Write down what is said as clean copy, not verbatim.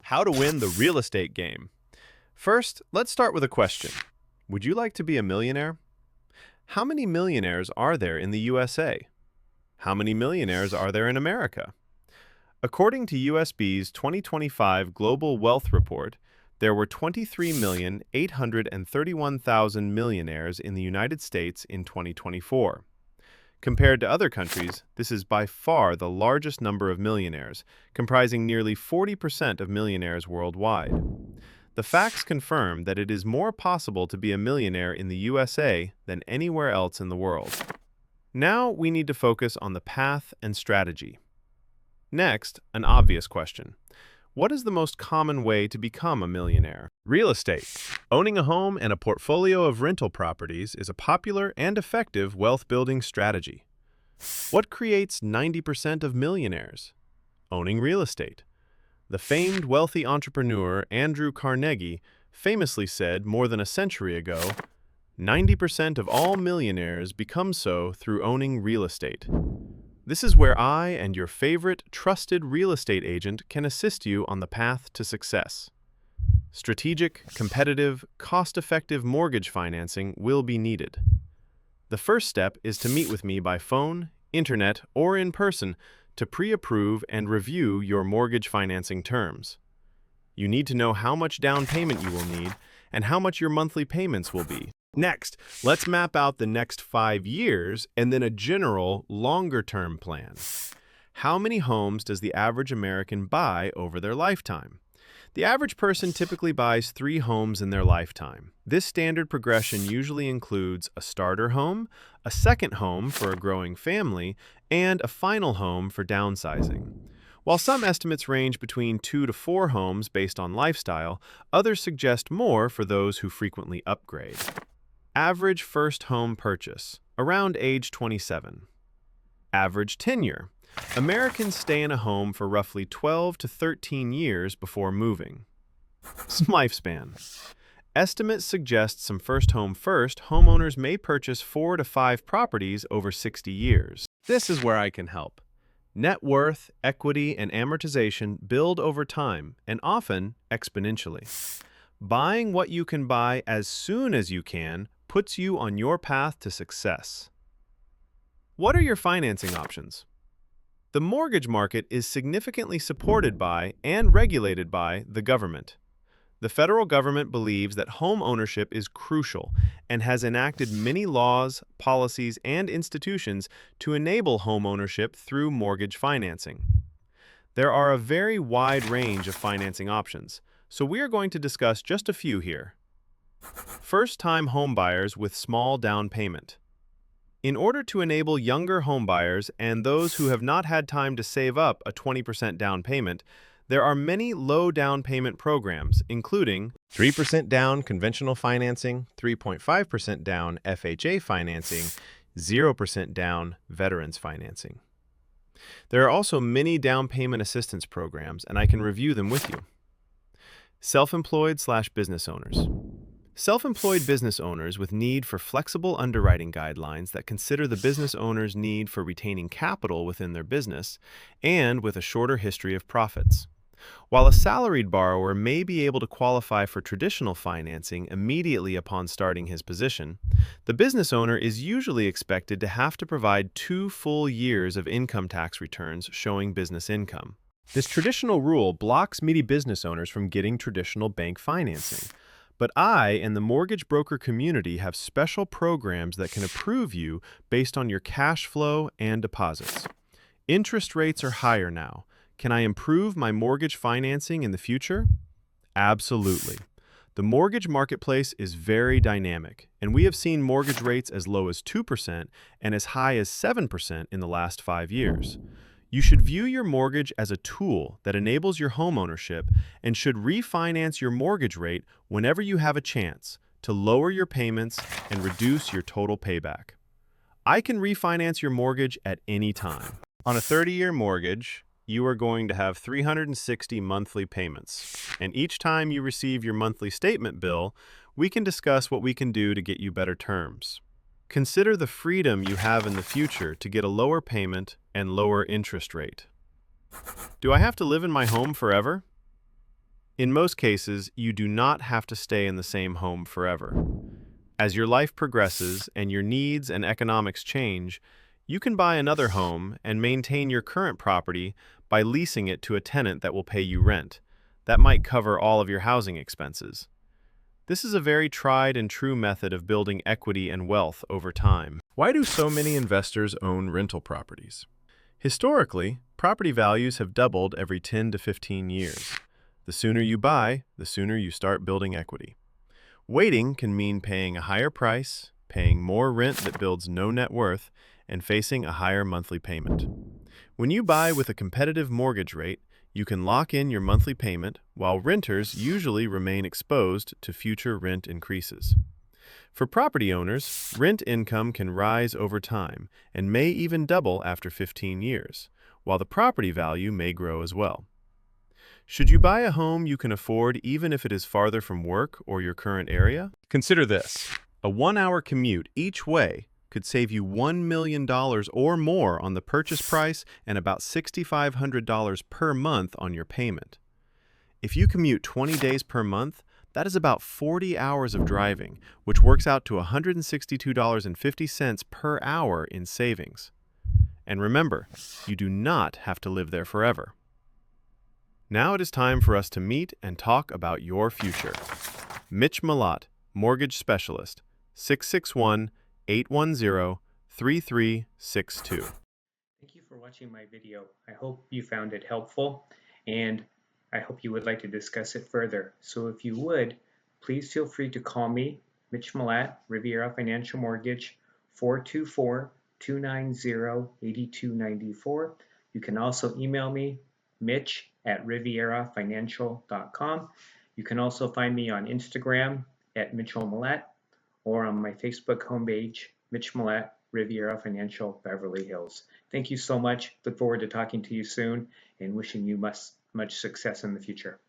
How to win the real estate game. First, let's start with a question. Would you like to be a millionaire? How many millionaires are there in the USA? How many millionaires are there in America? According to USB's 2025 Global Wealth Report, there were 23,831,000 millionaires in the United States in 2024. Compared to other countries, this is by far the largest number of millionaires, comprising nearly 40% of millionaires worldwide. The facts confirm that it is more possible to be a millionaire in the USA than anywhere else in the world. Now we need to focus on the path and strategy. Next, an obvious question. What is the most common way to become a millionaire? Real estate. Owning a home and a portfolio of rental properties is a popular and effective wealth-building strategy. What creates 90% of millionaires? Owning real estate. The famed wealthy entrepreneur Andrew Carnegie famously said more than a century ago, 90% of all millionaires become so through owning real estate. This is where I and your favorite trusted real estate agent can assist you on the path to success. Strategic, competitive, cost-effective mortgage financing will be needed. The first step is to meet with me by phone, internet, or in person to pre-approve and review your mortgage financing terms. You need to know how much down payment you will need and how much your monthly payments will be. Next, let's map out the next 5 years and then a general, longer-term plan. How many homes does the average American buy over their lifetime? The average person typically buys 3 homes in their lifetime. This standard progression usually includes a starter home, a second home for a growing family, and a final home for downsizing. While some estimates range between 2 to 4 homes based on lifestyle, others suggest more for those who frequently upgrade. Average first home purchase, around age 27. Average tenure. Americans stay in a home for roughly 12 to 13 years before moving. Lifespan. Estimates suggest some first, homeowners may purchase 4 to 5 properties over 60 years. This is where I can help. Net worth, equity, and amortization build over time and often exponentially. Buying what you can buy as soon as you can puts you on your path to success. What are your financing options? The mortgage market is significantly supported by and regulated by the government. The federal government believes that home ownership is crucial and has enacted many laws, policies, and institutions to enable home ownership through mortgage financing. There are a very wide range of financing options, so we are going to discuss just a few here. First-time homebuyers with small down payment. In order to enable younger homebuyers and those who have not had time to save up a 20% down payment, there are many low down payment programs, including 3% down conventional financing, 3.5% down FHA financing, 0% down veterans financing. There are also many down payment assistance programs, and I can review them with you. Self-employed/business owners. Self-employed business owners with need for flexible underwriting guidelines that consider the business owner's need for retaining capital within their business and with a shorter history of profits. While a salaried borrower may be able to qualify for traditional financing immediately upon starting his position, the business owner is usually expected to have to provide 2 full years of income tax returns showing business income. This traditional rule blocks many business owners from getting traditional bank financing. But I and the mortgage broker community have special programs that can approve you based on your cash flow and deposits. Interest rates are higher now. Can I improve my mortgage financing in the future? Absolutely. The mortgage marketplace is very dynamic, and we have seen mortgage rates as low as 2% and as high as 7% in the last 5 years. You should view your mortgage as a tool that enables your homeownership and should refinance your mortgage rate whenever you have a chance to lower your payments and reduce your total payback. I can refinance your mortgage at any time. On a 30-year mortgage, you are going to have 360 monthly payments, and each time you receive your monthly statement bill, we can discuss what we can do to get you better terms. Consider the freedom you have in the future to get a lower payment and lower interest rate. Do I have to live in my home forever? In most cases, you do not have to stay in the same home forever. As your life progresses and your needs and economics change, you can buy another home and maintain your current property by leasing it to a tenant that will pay you rent. That might cover all of your housing expenses. This is a very tried and true method of building equity and wealth over time. Why do so many investors own rental properties? Historically, property values have doubled every 10 to 15 years. The sooner you buy, the sooner you start building equity. Waiting can mean paying a higher price, paying more rent that builds no net worth, and facing a higher monthly payment. When you buy with a competitive mortgage rate, you can lock in your monthly payment, while renters usually remain exposed to future rent increases. For property owners, rent income can rise over time and may even double after 15 years, while the property value may grow as well. Should you buy a home you can afford even if it is farther from work or your current area? Consider this. A 1-hour commute each way could save you $1 million or more on the purchase price and about $6,500 per month on your payment. If you commute 20 days per month, that is about 40 hours of driving, which works out to $162.50 per hour in savings. And remember, you do not have to live there forever. Now it is time for us to meet and talk about your future. Mitch Milat, Mortgage Specialist, 661-810-3362. Thank you for watching my video. I hope you found it helpful, and I hope you would like to discuss it further. So if you would, please feel free to call me, Mitch Milat, Riviera Financial Mortgage, 424-290-8294. You can also email me, mitch@rivierafinancial.com. You can also find me on Instagram at mitchellmilat, or on my Facebook homepage, Mitch Milat, Riviera Financial, Beverly Hills. Thank you so much. Look forward to talking to you soon and wishing you much success in the future.